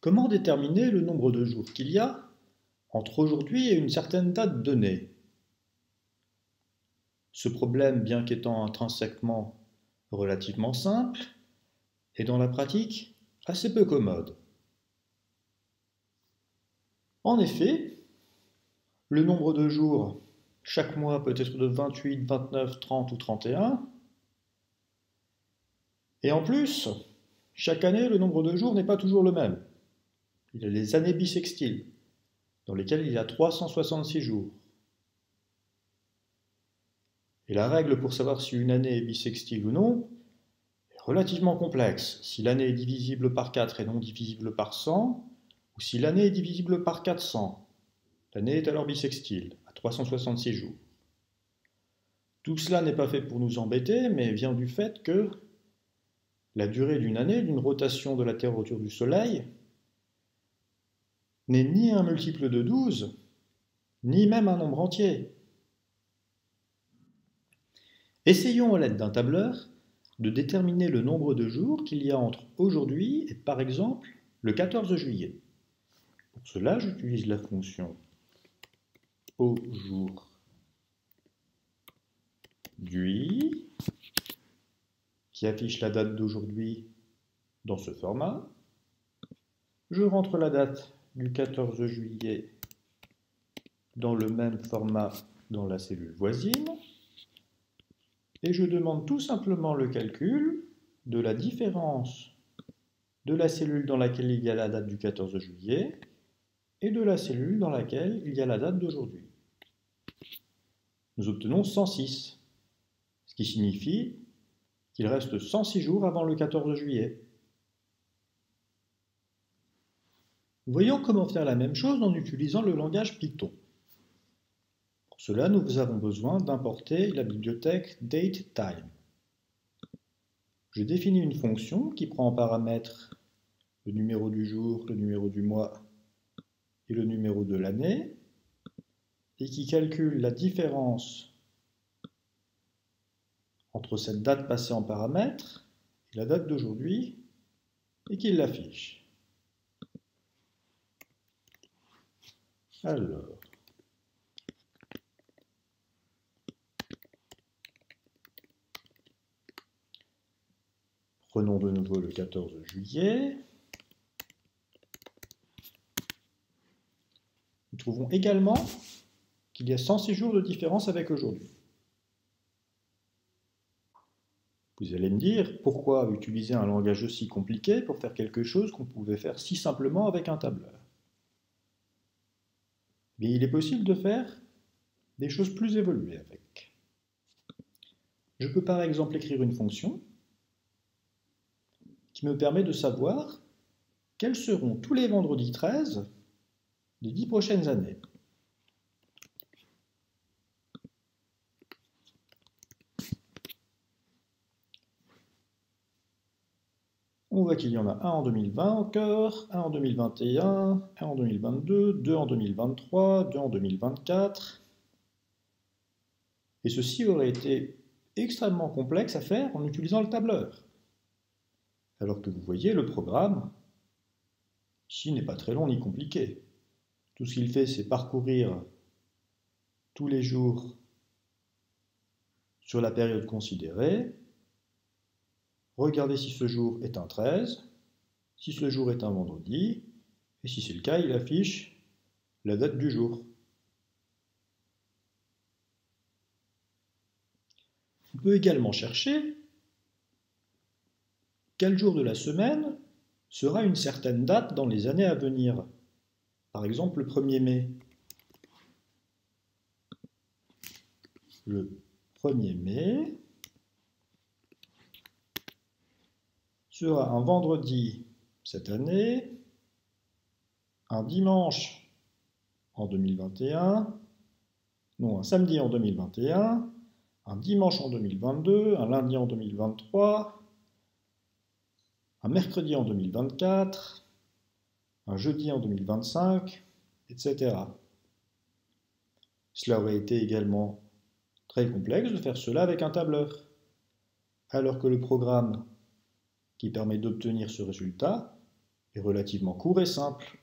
Comment déterminer le nombre de jours qu'il y a entre aujourd'hui et une certaine date donnée? Ce problème, bien qu'étant intrinsèquement relativement simple, est dans la pratique assez peu commode. En effet, le nombre de jours chaque mois peut être de 28, 29, 30 ou 31. Et en plus, chaque année, le nombre de jours n'est pas toujours le même. Il y a les années bissextiles, dans lesquelles il y a 366 jours. Et la règle pour savoir si une année est bissextile ou non est relativement complexe. Si l'année est divisible par 4 et non divisible par 100, ou si l'année est divisible par 400, l'année est alors bissextile, à 366 jours. Tout cela n'est pas fait pour nous embêter, mais vient du fait que la durée d'une année, d'une rotation de la Terre autour du Soleil, n'est ni un multiple de 12, ni même un nombre entier. Essayons à l'aide d'un tableur de déterminer le nombre de jours qu'il y a entre aujourd'hui et par exemple le 14 juillet. Pour cela, j'utilise la fonction aujourd'hui qui affiche la date d'aujourd'hui dans ce format. Je rentre la date du 14 juillet dans le même format dans la cellule voisine et je demande tout simplement le calcul de la différence de la cellule dans laquelle il y a la date du 14 juillet et de la cellule dans laquelle il y a la date d'aujourd'hui. Nous obtenons 106, ce qui signifie qu'il reste 106 jours avant le 14 juillet. Voyons comment faire la même chose en utilisant le langage Python. Pour cela, nous avons besoin d'importer la bibliothèque datetime. Je définis une fonction qui prend en paramètre le numéro du jour, le numéro du mois et le numéro de l'année, et qui calcule la différence entre cette date passée en paramètre et la date d'aujourd'hui, et qui l'affiche. Alors, prenons de nouveau le 14 juillet. Nous trouvons également qu'il y a 106 jours de différence avec aujourd'hui. Vous allez me dire, pourquoi utiliser un langage aussi compliqué pour faire quelque chose qu'on pouvait faire si simplement avec un tableur? Mais il est possible de faire des choses plus évoluées avec. Je peux par exemple écrire une fonction qui me permet de savoir quels seront tous les vendredis 13 des 10 prochaines années. On voit qu'il y en a un en 2020 encore, un en 2021, un en 2022, deux en 2023, deux en 2024. Et ceci aurait été extrêmement complexe à faire en utilisant le tableur. Alors que vous voyez, le programme, ici, n'est pas très long ni compliqué. Tout ce qu'il fait, c'est parcourir tous les jours sur la période considérée, regarder si ce jour est un 13, si ce jour est un vendredi, et si c'est le cas, il affiche la date du jour. On peut également chercher quel jour de la semaine sera une certaine date dans les années à venir. Par exemple, le 1er mai. Le 1er mai sera un vendredi cette année, un dimanche en 2021, non, un samedi en 2021, un dimanche en 2022, un lundi en 2023, un mercredi en 2024, un jeudi en 2025, etc. Cela aurait été également très complexe de faire cela avec un tableur, alors que le programme qui permet d'obtenir ce résultat est relativement court et simple.